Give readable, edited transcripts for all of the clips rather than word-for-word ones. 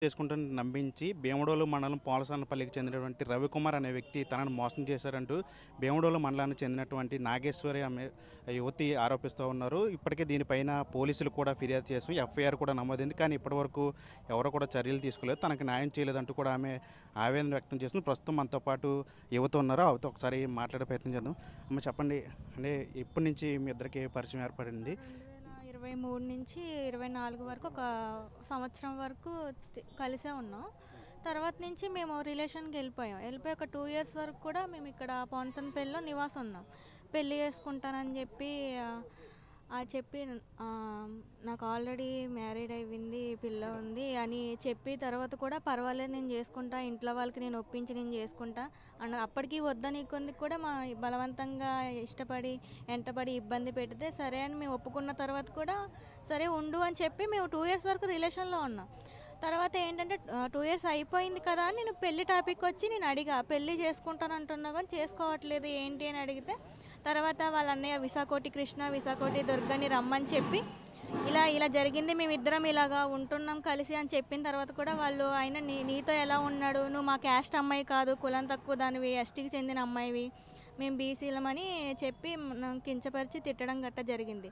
చేసుకుంటాను నమ్మించి భీమడోలు మండలం పోలసన్నపల్లికి చెందినటువంటి రవికుమార్ అనే వ్యక్తి తనను మోసం చేశారంటూ భీమడోలు మండలానికి చెందినటువంటి నాగేశ్వరి అనే యువతి ఆరోపిస్తూ ఉన్నారు. ఇప్పటికే దీనిపైన పోలీసులు కూడా ఫిర్యాదు చేసి ఎఫ్ఐఆర్ కూడా నమోదైంది. కానీ ఇప్పటివరకు ఎవరు కూడా చర్యలు తీసుకోలేదు. తనకు న్యాయం చేయలేదంటూ కూడా ఆమె ఆవేదన వ్యక్తం చేస్తుంది. ప్రస్తుతం మనతో పాటు యువత ఉన్నారు. ఆమెతో ఒకసారి మాట్లాడే ప్రయత్నం చేద్దాం. అమ్మ చెప్పండి, అంటే ఇప్పటి నుంచి మీ ఇద్దరికి పరిచయం ఏర్పడింది? 2023 నుంచి 24 వరకు ఒక సంవత్సరం వరకు కలిసే ఉన్నాం. తర్వాత నుంచి మేము రిలేషన్కి వెళ్ళిపోయి ఒక 2 ఇయర్స్ వరకు కూడా మేము ఇక్కడ పోన్సన్పల్లిలో నివాసం ఉన్నాం. పెళ్ళి చేసుకుంటానని చెప్పి నాకు ఆల్రెడీ మ్యారీడ్ అయింది, పిల్ల ఉంది అని చెప్పి తర్వాత కూడా పర్వాలేదు నేను చేసుకుంటా, ఇంట్లో వాళ్ళకి నేను ఒప్పించి నేను చేసుకుంటా అన్నారు. అప్పటికి వద్దని కొంది కూడా మా బలవంతంగా ఇష్టపడి వెంటపడి ఇబ్బంది పెడితే సరే అని మేము ఒప్పుకున్న తర్వాత కూడా సరే ఉండు అని చెప్పి మేము 2 ఇయర్స్ వరకు రిలేషన్లో ఉన్నాం. తర్వాత ఏంటంటే 2 ఇయర్స్ అయిపోయింది కదా అని నేను పెళ్లి టాపిక్ వచ్చి నేను అడిగా, పెళ్ళి చేసుకుంటాను అంటున్నా కానీ చేసుకోవట్లేదు ఏంటి అని అడిగితే తర్వాత వాళ్ళ అన్నయ్య విశాఖోటి కృష్ణ, విశాఖోటి దుర్గని రమ్మని చెప్పి ఇలా ఇలా జరిగింది, మేమిద్దరం ఇలాగా ఉంటున్నాం కలిసి అని చెప్పిన తర్వాత కూడా వాళ్ళు ఆయన నీతో ఎలా ఉన్నాడు, నువ్వు మా క్యాస్ట్ అమ్మాయి కాదు, కులం తక్కువ దానివి, ఎస్టీకి చెందిన అమ్మాయివి, మేము బీసీలమని చెప్పి కించపరిచి తిట్టడం గట్టా జరిగింది.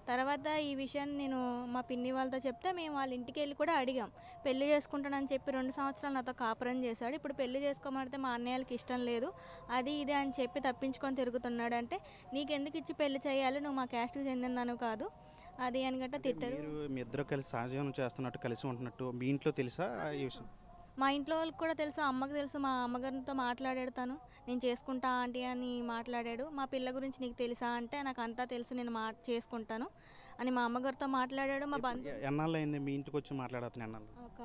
తర్వాత ఈ విషయాన్ని నేను మా పిన్ని వాళ్ళతో చెప్తే మేము వాళ్ళ ఇంటికి వెళ్ళి కూడా అడిగాం. పెళ్లి చేసుకుంటానని చెప్పి 2 సంవత్సరాలు నాతో కాపురం చేశాడు, ఇప్పుడు పెళ్లి చేసుకోమంటే మా అన్నయ్యలకి ఇష్టం లేదు, అది ఇది అని చెప్పి తప్పించుకొని తిరుగుతున్నాడు. అంటే నీకెందుకు ఇచ్చి పెళ్లి చేయాలి, నువ్వు మా క్యాస్ట్కి చెందిందను కాదు అది అని గట్టా తిట్టారు. మీ ఇద్దరు కలిసి సహజీవనం చేస్తున్నట్టు, కలిసి ఉంటున్నట్టు మీ ఇంట్లో తెలుసా ఈ విషయం? మా ఇంట్లో వాళ్ళకి కూడా తెలుసు, అమ్మకి తెలుసు. మా అమ్మగారితో మాట్లాడాడు, తను నేను చేసుకుంటా ఆంటీ అని మాట్లాడాడు. మా పిల్ల గురించి నీకు తెలుసా అంటే నాకు అంతా తెలుసు, నేను చేసుకుంటాను అని మా అమ్మగారితో మాట్లాడాడు. మా ఎన్నాళ్ళు అయింది మీ ఇంటికి వచ్చి మాట్లాడుతున్నాను? ఒక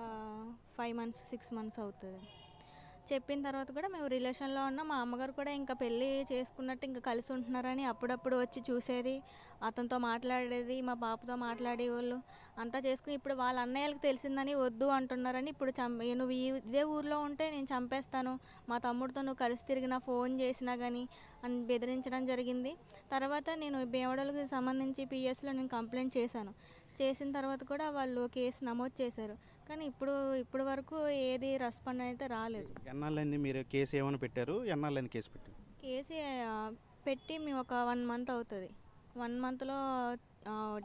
5 మంత్స్ 6 మంత్స్ అవుతుంది. చెప్పిన తర్వాత కూడా మేము రిలేషన్లో ఉన్నాం. మా అమ్మగారు కూడా ఇంకా పెళ్ళి చేసుకున్నట్టు ఇంకా కలిసి ఉంటున్నారని అప్పుడప్పుడు వచ్చి చూసేది, అతనితో మాట్లాడేది, మా పాపతో మాట్లాడేవాళ్ళు అంతా చేసుకుని ఇప్పుడు వాళ్ళ అన్నయ్యలకు తెలిసిందని వద్దు అంటున్నారని ఇప్పుడు నువ్వు ఇదే ఊర్లో ఉంటే నేను చంపేస్తాను, మా తమ్ముడితో నువ్వు కలిసి తిరిగినా ఫోన్ చేసినా కానీ అని బెదిరించడం జరిగింది. తర్వాత నేను భీమడోలుకి సంబంధించి పిఎస్లో నేను కంప్లైంట్ చేసిన తర్వాత కూడా వాళ్ళు కేసు నమోదు చేశారు. కానీ ఇప్పుడు వరకు ఏది రెస్పాండ్ అయితే రాలేదు. ఎన్నాళ్ళైంది మీరు కేసు ఏమైనా పెట్టారు? ఎన్నాళ్ళైంది కేసు పెట్టి? కేసు పెట్టి మేము ఒక 1 మంత్ అవుతుంది. 1 మంత్లో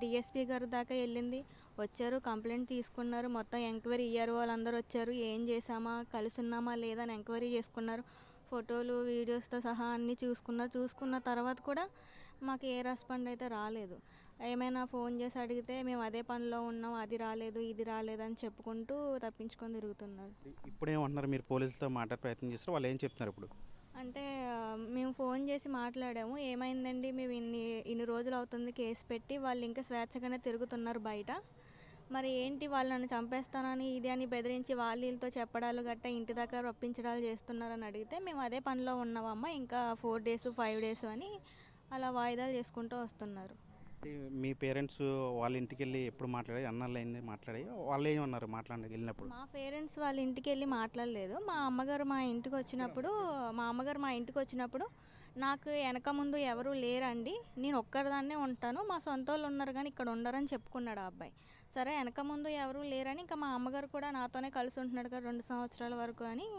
డిఎస్పీ గారి దాకా వెళ్ళింది, వచ్చారు, కంప్లైంట్ తీసుకున్నారు, మొత్తం ఎంక్వైరీ ఇయ్యారు, వాళ్ళందరూ వచ్చారు, ఏం చేసామా, కలిసి ఉన్నామా లేదా అని ఎంక్వైరీ చేసుకున్నారు, ఫోటోలు వీడియోస్తో సహా అన్నీ చూసుకున్న తర్వాత కూడా మాకు ఏ రెస్పాండ్ అయితే రాలేదు. ఏమైనా ఫోన్ చేసి అడిగితే మేము అదే పనిలో ఉన్నాం, అది రాలేదు ఇది రాలేదు అని చెప్పుకుంటూ తప్పించుకొని తిరుగుతున్నారు. ఇప్పుడు ఏమంటున్నారు? మీరు పోలీసులతో మాట్లాడే ప్రయత్నం చేస్తారు, వాళ్ళు ఏం చెప్తున్నారు ఇప్పుడు? అంటే మేము ఫోన్ చేసి మాట్లాడాము, ఏమైందండి మేము ఇన్ని రోజులు అవుతుంది కేసు పెట్టి, వాళ్ళు ఇంకా స్వేచ్ఛగానే తిరుగుతున్నారు బయట, మరి ఏంటి వాళ్ళు నన్ను చంపేస్తానని ఇది అని బెదిరించి వీళ్ళతో చెప్పడాలు గట్టా ఇంటి దాకా రప్పించడాలు చేస్తున్నారని అడిగితే మేము అదే పనిలో ఉన్నామమ్మా, ఇంకా 4 days 5 days అని అలా వాయిదాలు చేసుకుంటూ వస్తున్నారు. మీ పేరెంట్స్ వాళ్ళ ఇంటికి వెళ్ళి ఎప్పుడు మాట్లాడాయి? అన్నాళ్ళు అయింది మాట్లాడి, వాళ్ళు ఏమన్నారు మాట్లాడి వెళ్ళినప్పుడు? మా పేరెంట్స్ వాళ్ళ ఇంటికి వెళ్ళి మాట్లాడలేదు. మా అమ్మగారు మా ఇంటికి వచ్చినప్పుడు నాకు వెనక ముందు ఎవరు లేరండి, నేను ఒక్కరిదాన్నే ఉంటాను, మా సొంత వాళ్ళు ఉన్నారు కానీ ఇక్కడ ఉండరని చెప్పుకున్నాడు ఆ అబ్బాయి. సరే వెనక ముందు ఎవరు లేరని ఇంకా మా అమ్మగారు కూడా నాతోనే కలిసి ఉంటున్నాడు కదా 2 సంవత్సరాల వరకు అని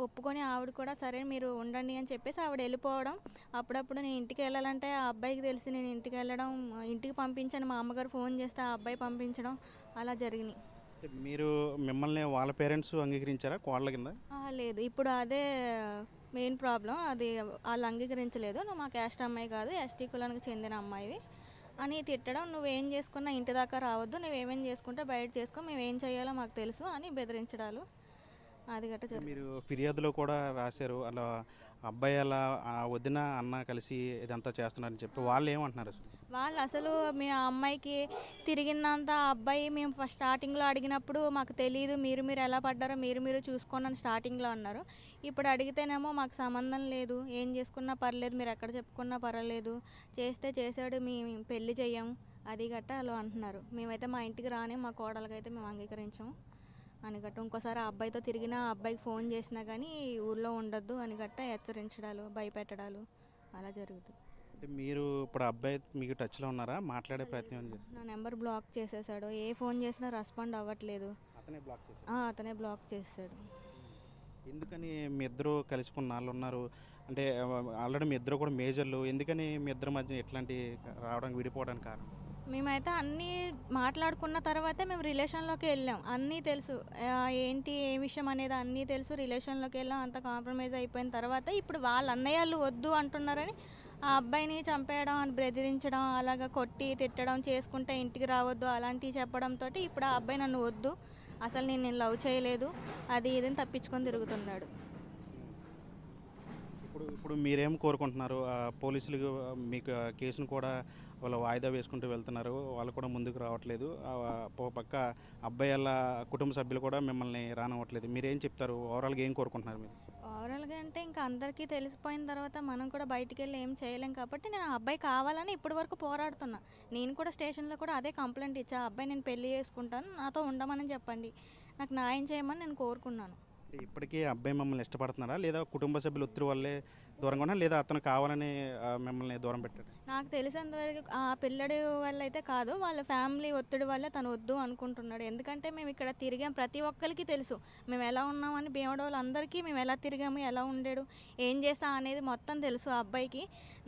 ఒప్పుకొని ఆవిడ కూడా సరే మీరు ఉండండి అని చెప్పేసి ఆవిడ వెళ్ళిపోవడం. అప్పుడప్పుడు నేను ఇంటికి వెళ్ళాలంటే ఆ అబ్బాయికి తెలిసి నేను ఇంటికి వెళ్ళడం, ఇంటికి పంపించని మా అమ్మగారు ఫోన్ చేస్తే ఆ అబ్బాయి పంపించడం అలా జరిగినాయి. మీరు మిమ్మల్ని వాళ్ళ పేరెంట్స్ అంగీకరించారా కోళ్ళ కింద? లేదు, ఇప్పుడు అదే మెయిన్ ప్రాబ్లం, అది వాళ్ళు అంగీకరించలేదు. నువ్వు మా క్యాస్ట్ అమ్మాయి కాదు, ఎస్టీ కులానికి చెందిన అమ్మాయివి అని తిట్టడం, నువ్వేం చేసుకున్నా ఇంటి దాకా రావద్దు, నువ్వేమేం చేసుకుంటే బయట చేసుకో, మేమేం చేయాలో మాకు తెలుసు అని బెదిరించడాలు అది గట్ట. మీరు ఫిర్యాదులో కూడా రాశారు అలా అబ్బాయి అలా వదిన అన్న కలిసి ఇదంతా చేస్తున్నారని చెప్పి, వాళ్ళు ఏమంటున్నారు? వాళ్ళు అసలు మీ అమ్మాయికి తిరిగిందంత అబ్బాయి మేము ఫస్ట్ స్టార్టింగ్లో అడిగినప్పుడు మాకు తెలియదు, మీరు ఎలా పడ్డారో మీరు చూసుకోండి అని స్టార్టింగ్లో అన్నారు. ఇప్పుడు అడిగితేనేమో మాకు సంబంధం లేదు, ఏం చేసుకున్నా పర్లేదు, మీరు ఎక్కడ చెప్పుకున్నా పర్వాలేదు, చేస్తే చేశాడు, మేము పెళ్లి చెయ్యము అది గట్ట అలా అంటున్నారు. మేమైతే మా ఇంటికి రానే, మా కోడలకైతే మేము అంగీకరించాము అని గట్ట. ఇంకోసారి ఆ అబ్బాయితో తిరిగినా, ఆ అబ్బాయికి ఫోన్ చేసినా కానీ ఊళ్ళో ఉండొద్దు అని గట్ట హెచ్చరించడాలు, భయపెట్టడాలు అలా జరుగుతుంది. అంటే మీరు ఇప్పుడు అబ్బాయి మీకు టచ్లో ఉన్నారా? మాట్లాడే ప్రయత్నం నా నెంబర్ బ్లాక్ చేసేసాడు, ఏ ఫోన్ చేసినా రెస్పాండ్ అవ్వట్లేదు. అతనే బ్లాక్ చేశారు. అతనే బ్లాక్ చేశాడు. ఎందుకని మీ ఇద్దరు కలుసుకున్న వాళ్ళు ఉన్నారు అంటే ఆల్రెడీ మీ ఇద్దరు కూడా మేజర్లు, ఎందుకని మీ ఇద్దరి మధ్య ఎట్లాంటి రావడానికి విడిపోవడానికి కారణం? మేమైతే అన్నీ మాట్లాడుకున్న తర్వాతే మేము రిలేషన్లోకి వెళ్ళాం. అన్నీ తెలుసు, ఏంటి ఏ విషయం అనేది అన్నీ తెలుసు. రిలేషన్లోకి వెళ్ళాం, అంత కాంప్రమైజ్ అయిపోయిన తర్వాత ఇప్పుడు వాళ్ళ అన్నయ్యలు వద్దు అంటున్నారని ఆ అబ్బాయిని చంపేయడం, అని బెదిరించడం, అలాగా కొట్టి తిట్టడం, చేసుకుంటే ఇంటికి రావద్దు అలాంటివి చెప్పడంతో ఇప్పుడు ఆ అబ్బాయి నన్ను వద్దు, అసలు నేను లవ్ చేయలేదు, అది ఇదని తప్పించుకొని తిరుగుతున్నాడు. ఇప్పుడు ఇప్పుడు మీరేం కోరుకుంటున్నారు? పోలీసులు మీకు కేసును కూడా వాళ్ళు వాయిదా వేసుకుంటూ వెళ్తున్నారు, వాళ్ళు కూడా ముందుకు రావట్లేదు. ఓ పక్క అబ్బాయి వాళ్ళ కుటుంబ సభ్యులు కూడా మిమ్మల్ని రానివ్వట్లేదు. మీరేం చెప్తారు? ఓవరాల్గా ఏం కోరుకుంటున్నారు మీరు? ఓవరాల్గా అంటే ఇంకా అందరికీ తెలిసిపోయిన తర్వాత మనం కూడా బయటికి వెళ్ళి ఏం చేయలేం కాబట్టి నేను ఆ అబ్బాయి కావాలని ఇప్పటి వరకు పోరాడుతున్నా. నేను కూడా స్టేషన్లో కూడా అదే కంప్లైంట్ ఇచ్చా, ఆ అబ్బాయి నేను పెళ్లి చేసుకుంటాను, నాతో ఉండమని చెప్పండి, నాకు న్యాయం చేయమని నేను కోరుకున్నాను. ఇప్పటికీ అబ్బాయి మిమ్మల్ని ఇష్టపడుతున్నారా, లేదా కుటుంబ సభ్యులు ఒత్తిడి వల్లే దూరంగా ఉన్నా, లేదా అతను కావాలని మిమ్మల్ని దూరం పెట్టాడు? నాకు తెలిసినంతవరకు ఆ పిల్లడి వల్ల అయితే కాదు, వాళ్ళ ఫ్యామిలీ ఒత్తిడి వల్ల తను వద్దు అనుకుంటున్నాడు. ఎందుకంటే మేము ఇక్కడ తిరిగాం, ప్రతి ఒక్కరికి తెలుసు మేము ఎలా ఉన్నామని. భీమడోళ్ళు అందరికీ మేము ఎలా తిరిగాము, ఎలా ఉండాడు, ఏం చేసా అనేది మొత్తం తెలుసు ఆ అబ్బాయికి.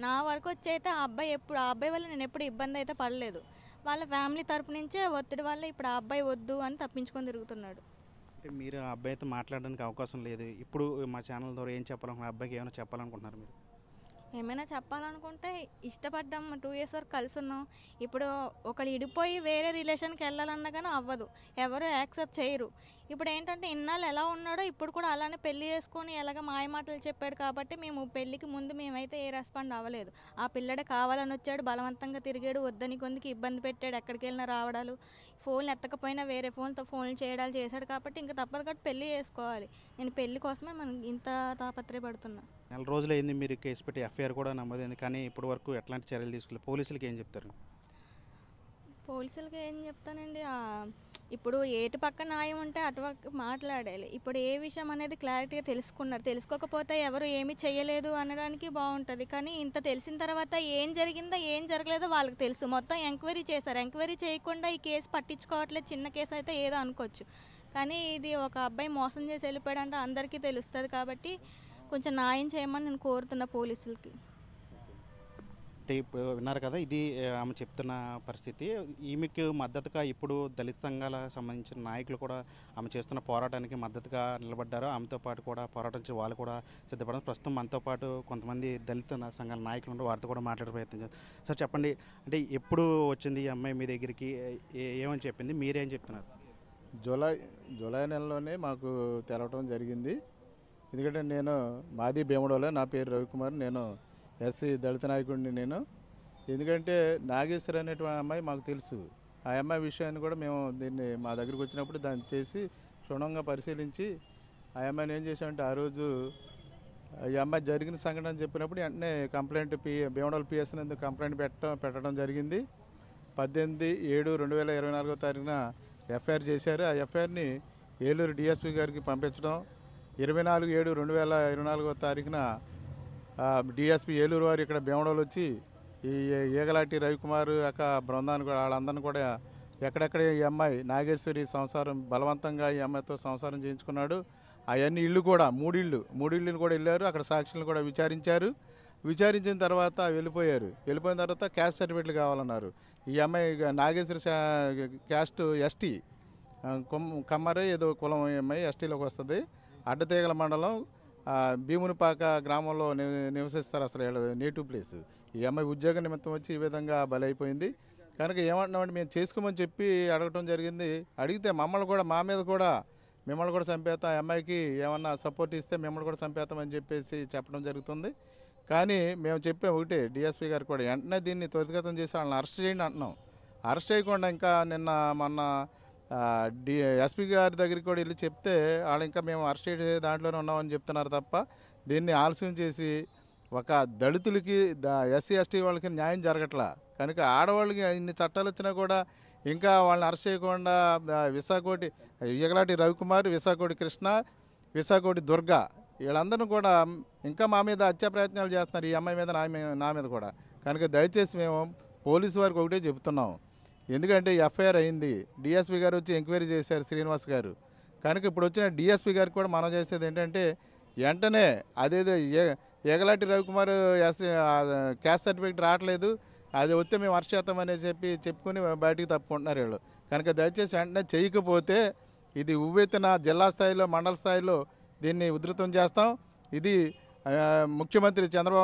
నా వరకు వచ్చి అయితే ఆ అబ్బాయి వల్ల నేను ఎప్పుడు ఇబ్బంది అయితే పడలేదు. వాళ్ళ ఫ్యామిలీ తరపు నుంచే ఒత్తిడి వల్ల ఇప్పుడు ఆ అబ్బాయి వద్దు అని తప్పించుకొని తిరుగుతున్నాడు. అంటే మీరు ఆ అబ్బాయితో మాట్లాడడానికి అవకాశం లేదు. ఇప్పుడు మా ఛానల్ ద్వారా ఏం చెప్పాలనుకున్నారు? అబ్బాయికి ఏమైనా చెప్పాలనుకుంటున్నారు మీరు? ఏమైనా చెప్పాలనుకుంటే ఇష్టపడ్డాం, 2 years వరకు కలిసి ఉన్నాం. ఇప్పుడు ఒకరు ఇడిపోయి వేరే రిలేషన్కి వెళ్ళాలన్నా కానీ అవ్వదు, ఎవరు యాక్సెప్ట్ చేయరు. ఇప్పుడు ఏంటంటే ఇన్నాళ్ళు ఎలా ఉన్నాడో ఇప్పుడు కూడా అలానే పెళ్లి చేసుకొని ఎలాగ మాయ మాటలు చెప్పాడు కాబట్టి మేము పెళ్ళికి ముందు మేమైతే ఏ రెస్పాండ్ అవ్వలేదు. ఆ పిల్లడే కావాలని వచ్చాడు, బలవంతంగా తిరిగాడు, వద్దని కొందికి ఇబ్బంది పెట్టాడు, ఎక్కడికి వెళ్ళినా రావడాలు, ఫోన్లు ఎత్తకపోయినా వేరే ఫోన్తో ఫోన్లు చేయడాలు చేశాడు కాబట్టి ఇంకా తప్పదు కాబట్టి పెళ్లి చేసుకోవాలి. నేను పెళ్లి కోసమే మనం ఇంత తాపత్రయపడుతున్నా. నెల రోజులు అయింది మీరు కేసు పెట్టి, ఎఫ్ఐఆర్ కూడా నమోదైంది, కానీ ఇప్పటి వరకు ఎట్లాంటి చర్యలు తీసుకోలేదు. పోలీసులకి ఏం చెప్తారు? పోలీసులకి ఏం చెప్తానండి, ఇప్పుడు ఏటు పక్క న్యాయం ఉంటే అటుపక్క మాట్లాడాలి. ఇప్పుడు ఏ విషయం అనేది క్లారిటీగా తెలుసుకున్నారు, తెలుసుకోకపోతే ఎవరు ఏమీ చేయలేదు అనడానికి బాగుంటుంది. కానీ ఇంత తెలిసిన తర్వాత ఏం జరిగిందో ఏం జరగలేదో వాళ్ళకి తెలుసు. మొత్తం ఎంక్వైరీ చేశారు, ఎంక్వైరీ చేయకుండా ఈ కేసు పట్టించుకోవట్లేదు. చిన్న కేసు అయితే ఏదో అనుకోవచ్చు, కానీ ఇది ఒక అబ్బాయి మోసం చేసి వెళ్ళిపోయాడంటే అందరికీ తెలుస్తుంది కాబట్టి కొంచెం న్యాయం చేయమని నేను కోరుతున్నా పోలీసులకి. అంటే ఇప్పుడు విన్నారు కదా, ఇది ఆమె చెప్తున్న పరిస్థితి. ఈమెకు మద్దతుగా ఇప్పుడు దళిత సంఘాలకు సంబంధించిన నాయకులు కూడా ఆమె చేస్తున్న పోరాటానికి మద్దతుగా నిలబడ్డారు. ఆమెతో పాటు కూడా పోరాటం వాళ్ళు కూడా సిద్ధపడడం. ప్రస్తుతం మనతో పాటు కొంతమంది దళిత సంఘాల నాయకులు ఉన్నారు, వారితో కూడా మాట్లాడే ప్రయత్నం చేస్తారు. సార్ చెప్పండి, అంటే ఎప్పుడు వచ్చింది ఈ అమ్మాయి మీ దగ్గరికి, ఏమని చెప్పింది, మీరేం చెప్తున్నారు? జూలై నెలలోనే మాకు తెలవటం జరిగింది. ఎందుకంటే మాది భీమడోలే, నా పేరు రవికుమార్, నేను ఎస్సీ దళిత నాయకుడిని. ఎందుకంటే నాగేశ్వరి అనేటువంటి అమ్మాయి మాకు తెలుసు. ఆ అమ్మాయి విషయాన్ని కూడా మేము దీన్ని మా దగ్గరికి వచ్చినప్పుడు దాన్ని చేసి క్షుణ్ణంగా పరిశీలించి ఆ అమ్మాయిని ఏం చేసామంటే, ఆ రోజు ఈ అమ్మాయి జరిగిన సంఘటన చెప్పినప్పుడు వెంటనే కంప్లైంట్ భీమడోల్ పిఎస్ నందు కంప్లైంట్ పెట్టడం జరిగింది. 18/7/2024 ఎఫ్ఐఆర్ చేశారు. ఆ ఎఫ్ఐఆర్ని ఏలూరు డిఎస్పీ గారికి పంపించడం, 24/7/2024 డిఎస్పీ ఏలూరు వారు ఇక్కడ భీమడోలు వచ్చి ఈ ఈగలాటి రవికుమార్ యొక్క బృందాన్ని కూడా వాళ్ళందరినీ కూడా ఎక్కడెక్కడ ఈ అమ్మాయి నాగేశ్వరి సంసారం బలవంతంగా ఈ అమ్మాయితో సంసారం చేయించుకున్నాడు. అవన్నీ ఇళ్ళు కూడా మూడిళ్ళని కూడా వెళ్ళారు, అక్కడ సాక్షులను కూడా విచారించారు. విచారించిన తర్వాత వెళ్ళిపోయిన తర్వాత క్యాస్ట్ సర్టిఫికేట్లు కావాలన్నారు. ఈ అమ్మాయి నాగేశ్వరి క్యాస్ట్ ఎస్టీ, కమ్మరే ఏదో కులం అమ్మాయి, ఎస్టీలోకి వస్తుంది. అడ్డతీగల మండలం భీమునిపాక గ్రామంలో నివసిస్తారు, అసలు నేటివ్ ప్లేస్. ఈ అమ్మాయి ఉద్యోగ నిమిత్తం వచ్చి ఈ విధంగా బలైపోయింది. కనుక ఏమంటున్నామంటే మేము చేసుకోమని చెప్పి అడగటం జరిగింది. అడిగితే మా మీద కూడా మిమ్మల్ని కూడా చంపేస్తాం, ఆ అమ్మాయికి ఏమన్నా సపోర్ట్ ఇస్తే మిమ్మల్ని కూడా చంపేస్తామని చెప్పేసి చెప్పడం జరుగుతుంది. కానీ మేము చెప్పే ఒకటే, డిఎస్పీ గారు కూడా వెంటనే దీన్ని త్వరితగతం చేసి వాళ్ళని అరెస్ట్ చేయండి అంటున్నాం. అరెస్ట్ చేయకుండా ఇంకా మొన్న ఎస్పీ గారి దగ్గరికి కూడా వెళ్ళి చెప్తే వాళ్ళు ఇంకా మేము అరెస్ట్ చేసే దాంట్లోనే ఉన్నామని చెప్తున్నారు తప్ప దీన్ని ఆలస్యం చేసి ఒక దళితులకి ఎస్సీ ఎస్టీ వాళ్ళకి న్యాయం జరగట్లా. కనుక ఆడవాళ్ళకి ఇన్ని చట్టాలు వచ్చినా కూడా ఇంకా వాళ్ళని అరెస్ట్ చేయకుండా విశాఖోటి ఈగలాటి రవికుమార్, విశాఖోటి కృష్ణ, విశాఖోటి దుర్గా వీళ్ళందరూ కూడా ఇంకా మా మీద హత్యా ప్రయత్నాలు చేస్తున్నారు, ఈ అమ్మాయి మీద నా మీద కూడా. కనుక దయచేసి మేము పోలీసు వారికి ఒకటే చెబుతున్నాం, ఎందుకంటే ఎఫ్ఐఆర్ అయింది, డిఎస్పీ గారు వచ్చి ఎంక్వైరీ చేశారు శ్రీనివాస్ గారు. కనుక ఇప్పుడు వచ్చిన డిఎస్పీ గారికి కూడా మనం చేసేది ఏంటంటే వెంటనే అదేదో ఏగలాటి రవికుమార్ క్యాస్ట్ సర్టిఫికేట్ రావట్లేదు, అది వస్తే మేము అరెస్ట్ చేస్తామని చెప్పుకొని బయటికి తప్పుకుంటున్నారు వీళ్ళు. కనుక దయచేసి వెంటనే చేయకపోతే ఇది ఉవ్వెత్తున జిల్లా స్థాయిలో మండల స్థాయిలో దీన్ని ఉధృతం చేస్తాం. ఇది ముఖ్యమంత్రి చంద్రబాబు